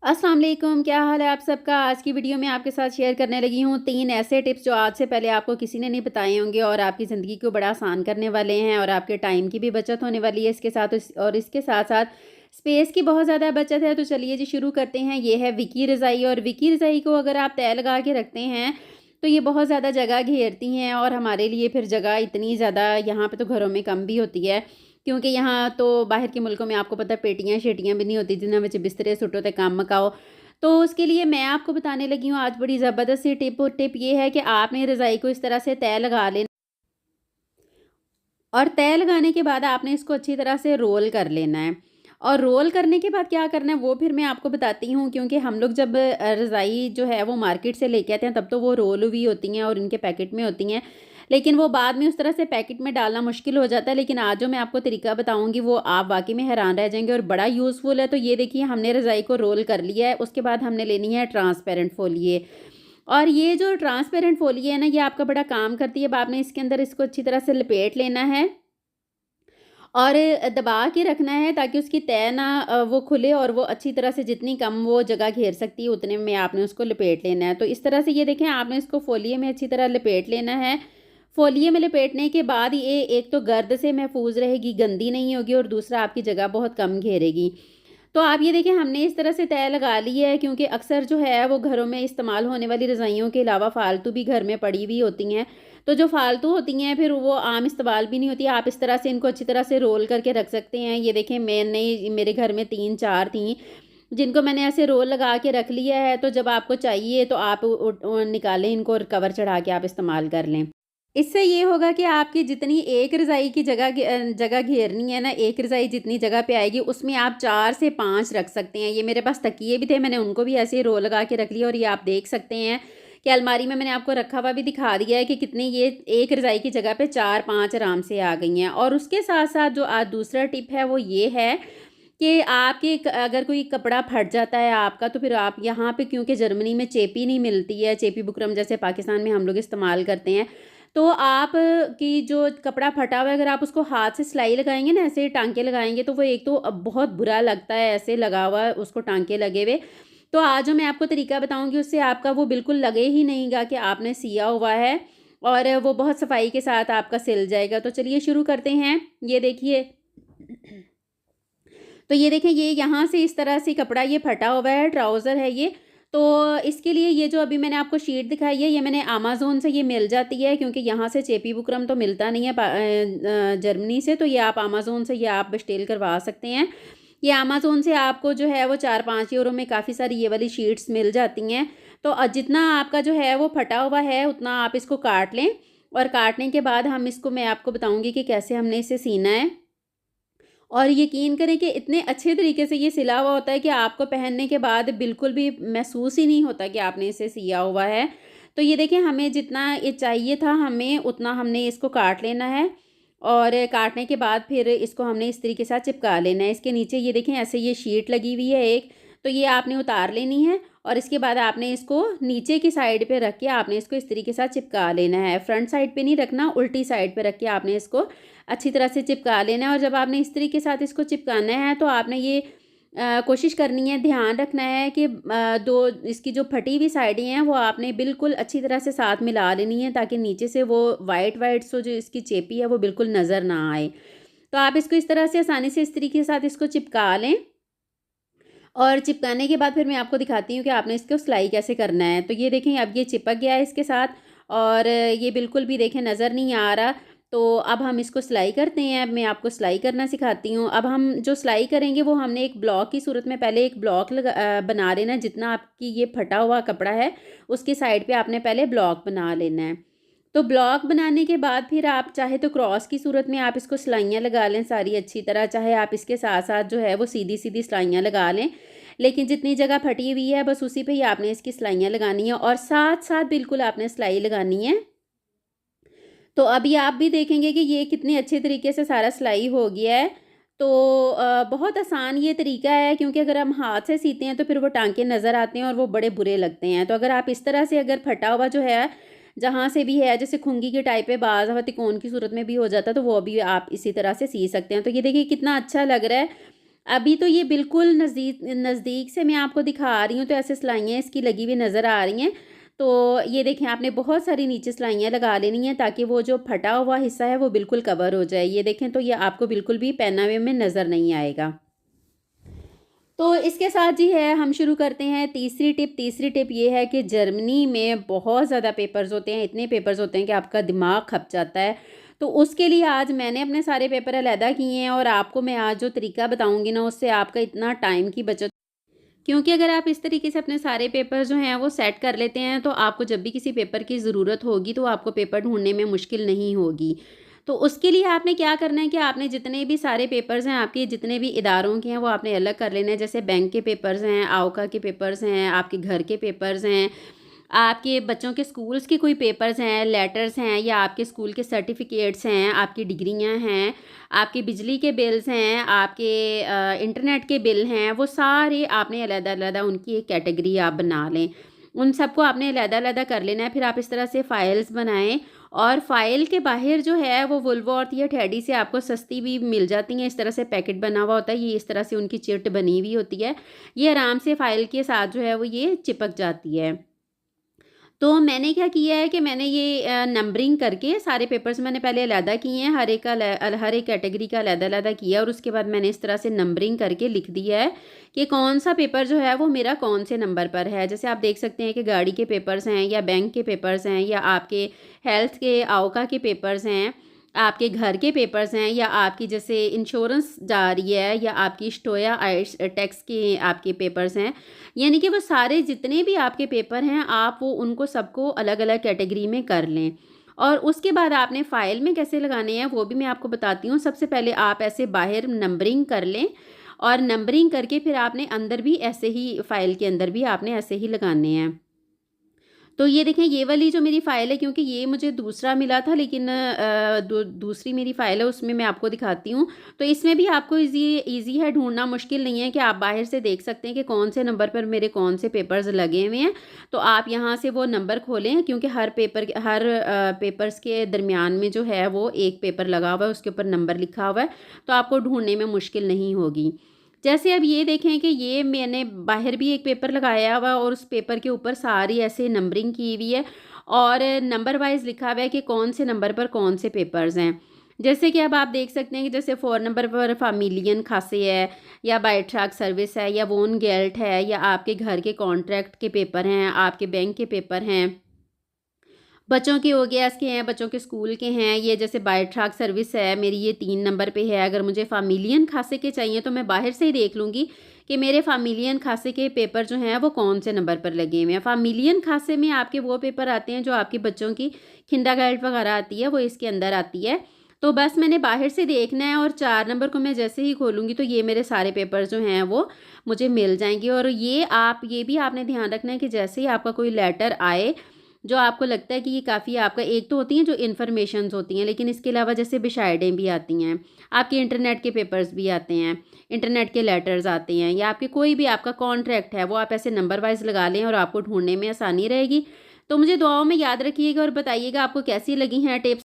अस्सलाम वालेकुम, क्या हाल है आप सबका। आज की वीडियो में आपके साथ शेयर करने लगी हूँ 3 ऐसे टिप्स जो आज से पहले आपको किसी ने नहीं बताए होंगे और आपकी ज़िंदगी को बड़ा आसान करने वाले हैं और आपके टाइम की भी बचत होने वाली है इसके साथ और इसके साथ-साथ स्पेस की बहुत ज़्यादा बचत है। तो चलिए जी शुरू करते हैं। ये है विकी रज़ाई और विकी रज़ाई को अगर आप तय लगा के रखते हैं, तो ये बहुत ज़्यादा जगह घेरती हैं और हमारे लिए फिर जगह इतनी ज़्यादा यहाँ पे तो घरों में कम भी होती है। क्योंकि यहाँ तो बाहर के मुल्कों में आपको पता है पेटियाँ-शेटियाँ भी नहीं होती जिन्हां विच बिस्तरे सुट्टो ते कम मकाओ। तो उसके लिए मैं आपको बताने लगी हूँ आज बड़ी ज़बरदस्त सी टिप। और टिप ये है कि आपने रज़ाई को इस तरह से तय लगा लेना और तय लगाने के बाद आपने इसको अच्छी तरह से रोल कर लेना है। और रोल करने के बाद क्या करना है वो फिर मैं आपको बताती हूँ, क्योंकि हम लोग जब रज़ाई जो है वो मार्केट से लेके आते हैं तब तो वो रोल हुई होती हैं और इनके पैकेट में होती हैं। लेकिन वो बाद में उस तरह से पैकेट में डालना मुश्किल हो जाता है। लेकिन आज जो मैं आपको तरीका बताऊँगी वो आप वाक़ई में हैरान रह जाएँगे और बड़ा यूज़फुल है। तो ये देखिए हमने रज़ाई को रोल कर लिया है। उसके बाद हमने लेनी है ट्रांसपेरेंट फ़ोलिए। और ये जो ट्रांसपेरेंट फ़ोलिए है ना, ये आपका बड़ा काम करती है। अब आपने इसके अंदर इसको अच्छी तरह से लपेट लेना है और दबा के रखना है ताकि उसकी तह ना वो खुले और वो अच्छी तरह से जितनी कम वो जगह घेर सकती है उतने में आपने उसको लपेट लेना है। तो इस तरह से ये देखें आपने इसको फ़ोलिए में अच्छी तरह लपेट लेना है। फ़ोलिए में लपेटने के बाद ये एक तो गर्द से महफूज़ रहेगी, गंदी नहीं होगी और दूसरा आपकी जगह बहुत कम घेरेगी। तो आप ये देखिए हमने इस तरह से तय लगा ली है, क्योंकि अक्सर जो है वो घरों में इस्तेमाल होने वाली रज़ाइयों के अलावा फ़ालतू भी घर में पड़ी हुई होती हैं। तो जो फ़ालतू होती हैं फिर वो आम इस्तेमाल भी नहीं होती। आप इस तरह से इनको अच्छी तरह से रोल करके रख सकते हैं। ये देखें मैंने मेरे घर में 3-4 थीं, जिनको मैंने ऐसे रोल लगा के रख लिया है। तो जब आपको चाहिए तो आप निकालें इनको और कवर चढ़ा के आप इस्तेमाल कर लें। इससे ये होगा कि आपकी जितनी एक रज़ाई की जगह घेरनी है ना, एक रज़ाई जितनी जगह पे आएगी उसमें आप 4 से 5 रख सकते हैं। ये मेरे पास तकिए भी थे, मैंने उनको भी ऐसे ही रो लगा के रख लिया और ये आप देख सकते हैं कि अलमारी में मैंने आपको रखा हुआ भी दिखा दिया है कि कितनी ये एक रज़ाई की जगह पे 4-5 आराम से आ गई हैं। और उसके साथ-साथ जो आज दूसरा टिप है वो ये है कि आपके अगर कोई कपड़ा फट जाता है आपका, तो फिर आप यहाँ पे क्योंकि जर्मनी में चेपी नहीं मिलती है, चेपी बुकरम जैसे पाकिस्तान में हम लोग इस्तेमाल करते हैं। तो आप की जो कपड़ा फटा हुआ है अगर आप उसको हाथ से सिलाई लगाएँगे ना, ऐसे टाँके लगाएँगे तो वो एक तो बहुत बुरा लगता है ऐसे लगा हुआ उसको टाँके लगे हुए। तो आज जो मैं आपको तरीका बताऊँगी उससे आपका वो बिल्कुल लगे ही नहीं गा कि आपने सिया हुआ है और वो बहुत सफाई के साथ आपका सिल जाएगा। तो चलिए शुरू करते हैं। ये देखिए तो ये देखें ये यहाँ से इस तरह से कपड़ा ये फटा हुआ है, ट्राउज़र है ये। तो इसके लिए ये जो अभी मैंने आपको शीट दिखाई है ये मैंने अमेज़न से ये मिल जाती है, क्योंकि यहाँ से चेपी बुकरम तो मिलता नहीं है जर्मनी से। तो ये आप अमेज़न से ये आप बेस्टेल करवा सकते हैं। ये अमेज़न से आपको जो है वो 4-5 यूरो में काफ़ी सारी ये वाली शीट्स मिल जाती हैं। तो जितना आपका जो है वो फटा हुआ है उतना आप इसको काट लें और काटने के बाद हम इसको मैं आपको बताऊँगी कि कैसे हमने इसे सीना है। और यकीन करें कि इतने अच्छे तरीके से ये सिला हुआ होता है कि आपको पहनने के बाद बिल्कुल भी महसूस ही नहीं होता कि आपने इसे सिया हुआ है। तो ये देखिए हमें जितना ये चाहिए था हमें उतना हमने इसको काट लेना है और काटने के बाद फिर इसको हमने इस तरीके से चिपका लेना है। इसके नीचे ये देखें ऐसे ये शीट लगी हुई है एक, तो ये आपने उतार लेनी है और इसके बाद आपने इसको नीचे की साइड पे रख के आपने इसको इस तरीके से चिपका लेना है। फ्रंट साइड पे नहीं रखना, उल्टी साइड पे रख के आपने इसको अच्छी तरह से चिपका लेना है। और जब आपने इस तरीके के साथ इसको चिपकाना है तो आपने ये कोशिश करनी है, ध्यान रखना है कि दो इसकी जो फटी हुई साइडें हैं वो आपने बिल्कुल अच्छी तरह से साथ मिला लेनी है ताकि नीचे से वो वाइट वाइट सो जो इसकी चेपी है वो बिल्कुल नज़र ना आए। तो आप इसको इस तरह से आसानी से इस तरीके के साथ इसको चिपका लें और चिपकाने के बाद फिर मैं आपको दिखाती हूँ कि आपने इसको सिलाई कैसे करना है। तो ये देखें अब ये चिपक गया है इसके साथ और ये बिल्कुल भी देखें नज़र नहीं आ रहा। तो अब हम इसको सिलाई करते हैं। अब मैं आपको सिलाई करना सिखाती हूँ। अब हम जो सिलाई करेंगे वो हमने एक ब्लॉक की सूरत में पहले एक ब्लॉक बना लेना है। जितना आपकी ये फटा हुआ कपड़ा है उसकी साइड पे आपने पहले ब्लॉक बना लेना है। तो ब्लॉक बनाने के बाद फिर आप चाहे तो क्रॉस की सूरत में आप इसको सिलाइयाँ लगा लें सारी अच्छी तरह, चाहे आप इसके साथ साथ जो है वो सीधी सीधी सिलाइयाँ लगा लें। लेकिन जितनी जगह फटी हुई है बस उसी पे ही आपने इसकी सिलाइयाँ लगानी है और साथ साथ बिल्कुल आपने सिलाई लगानी है। तो अभी आप भी देखेंगे कि ये कितने अच्छे तरीके से सारा सिलाई हो गया है। तो बहुत आसान ये तरीका है, क्योंकि अगर हम हाथ से सीते हैं तो फिर वो टाँके नज़र आते हैं और वो बड़े बुरे लगते हैं। तो अगर आप इस तरह से अगर फटा हुआ जो है जहाँ से भी है, जैसे खुंगी के टाइप पे बाज़ तिकोन की सूरत में भी हो जाता है, तो वो भी आप इसी तरह से सी सकते हैं। तो ये देखिए कितना अच्छा लग रहा है अभी तो ये बिल्कुल नज़दीक से मैं आपको दिखा रही हूँ, तो ऐसे सिलाइयाँ इसकी लगी हुई नज़र आ रही हैं। तो ये देखें, आपने बहुत सारी नीचे सिलाइयाँ लगा लेनी हैं ताकि वो जो फटा हुआ हिस्सा है वो बिल्कुल कवर हो जाए। ये देखें, तो ये आपको बिल्कुल भी पहना हुए में नज़र नहीं आएगा। तो इसके साथ जी है, हम शुरू करते हैं तीसरी टिप। तीसरी टिप ये है कि जर्मनी में बहुत ज़्यादा पेपर्स होते हैं, इतने पेपर्स होते हैं कि आपका दिमाग खप जाता है। तो उसके लिए आज मैंने अपने सारे पेपर अलहदा किए हैं और आपको मैं आज जो तरीका बताऊँगी ना, उससे आपका इतना टाइम की बचत, क्योंकि अगर आप इस तरीके से अपने सारे पेपर जो हैं वो सेट कर लेते हैं, तो आपको जब भी किसी पेपर की ज़रूरत होगी तो आपको पेपर ढूँढने में मुश्किल नहीं होगी। तो उसके लिए आपने क्या करना है कि आपने जितने भी सारे पेपर्स हैं, आपके जितने भी इदारों के हैं, वो आपने अलग कर लेने हैं। जैसे बैंक के पेपर्स हैं, आवका के पेपर्स हैं, आपके घर के पेपर्स हैं, आपके बच्चों के स्कूल्स के कोई पेपर्स हैं, लेटर्स हैं, या आपके स्कूल के सर्टिफ़िकेट्स हैं, आपकी डिग्रियाँ हैं, आपके बिजली के बिल्स हैं, आपके इंटरनेट के बिल हैं, वो सारे आपने अलग-अलग उनकी एक कैटेगरी आप बना लें। उन सबको आपने अलग-अलग कर लेना है। फिर आप इस तरह से फ़ाइल्स बनाएँ और फ़ाइल के बाहर जो है वो वुलवर्थ या टेडी से आपको सस्ती भी मिल जाती हैं। इस तरह से पैकेट बना हुआ होता है, ये इस तरह से उनकी चिट बनी हुई होती है। ये आराम से फ़ाइल के साथ जो है वो ये चिपक जाती है। तो मैंने क्या किया है कि मैंने ये नंबरिंग करके सारे पेपर्स मैंने पहले अलहदा किए हैं, हर एक कैटेगरी का अलहदा-अलहदा किया और उसके बाद मैंने इस तरह से नंबरिंग करके लिख दिया है कि कौन-सा पेपर जो है वो मेरा कौन से नंबर पर है। जैसे आप देख सकते हैं कि गाड़ी के पेपर्स हैं, या बैंक के पेपर्स हैं, या आपके हेल्थ के आवका के पेपर्स हैं, आपके घर के पेपर्स हैं, या आपकी जैसे इंश्योरेंस जा रही है, या आपकी स्टोया आइट्स टैक्स के आपके पेपर्स हैं। यानी कि वो सारे जितने भी आपके पेपर हैं, आप वो उनको सबको अलग-अलग कैटेगरी में कर लें। और उसके बाद आपने फ़ाइल में कैसे लगाने हैं वो भी मैं आपको बताती हूँ। सबसे पहले आप ऐसे बाहर नंबरिंग कर लें और नंबरिंग करके फिर आपने अंदर भी ऐसे ही फ़ाइल के अंदर भी आपने ऐसे ही लगाने हैं। तो ये देखें, ये वाली जो मेरी फ़ाइल है, क्योंकि ये मुझे दूसरा मिला था, लेकिन दूसरी मेरी फ़ाइल है उसमें मैं आपको दिखाती हूँ। तो इसमें भी आपको ईज़ी है, ढूँढना मुश्किल नहीं है कि आप बाहर से देख सकते हैं कि कौन से नंबर पर मेरे कौन से पेपर्स लगे हुए हैं। तो आप यहाँ से वो नंबर खोलें, क्योंकि हर पेपर्स के दरमियान में जो है वो एक पेपर लगा हुआ है, उसके ऊपर नंबर लिखा हुआ है, तो आपको ढूँढने में मुश्किल नहीं होगी। जैसे अब ये देखें कि ये मैंने बाहर भी एक पेपर लगाया हुआ और उस पेपर के ऊपर सारी ऐसे नंबरिंग की हुई है और नंबर वाइज़ लिखा हुआ है कि कौन से नंबर पर कौन से पेपर्स हैं। जैसे कि अब आप देख सकते हैं कि जैसे 4 नंबर पर फ़ामिलियन खासे है, या बायट्राक सर्विस है, या वोन गेल्ट है, या आपके घर के कॉन्ट्रैक्ट के पेपर हैं, आपके बैंक के पेपर हैं। बच्चों के हो गया के हैं, बच्चों के स्कूल के हैं। ये जैसे बाय ट्रक सर्विस है मेरी, ये 3 नंबर पे है। अगर मुझे फ़ामिलियन खासे के चाहिए तो मैं बाहर से ही देख लूँगी कि मेरे फ़ामिलियन खासे के पेपर जो हैं वो कौन से नंबर पर लगे हुए हैं। फ़ामिलियन खासे में आपके वो पेपर आते हैं जो आपके बच्चों की किंडरगार्टन वगैरह आती है, वो इसके अंदर आती है। तो बस मैंने बाहर से देखना है और 4 नंबर को मैं जैसे ही खोलूँगी तो ये मेरे सारे पेपर जो हैं वो मुझे मिल जाएँगे। और ये भी आपने ध्यान रखना है कि जैसे ही आपका कोई लेटर आए जो आपको लगता है कि ये काफ़ी आपका, एक तो होती हैं जो इन्फॉर्मेशंस होती हैं, लेकिन इसके अलावा जैसे बिशाइडें भी आती हैं, आपके इंटरनेट के पेपर्स भी आते हैं, इंटरनेट के लेटर्स आते हैं, या आपके कोई भी आपका कॉन्ट्रैक्ट है वो आप ऐसे नंबर वाइज़ लगा लें और आपको ढूँढने में आसानी रहेगी। तो मुझे दुआओं में याद रखिएगा और बताइएगा आपको कैसी लगी हैं टिप्स।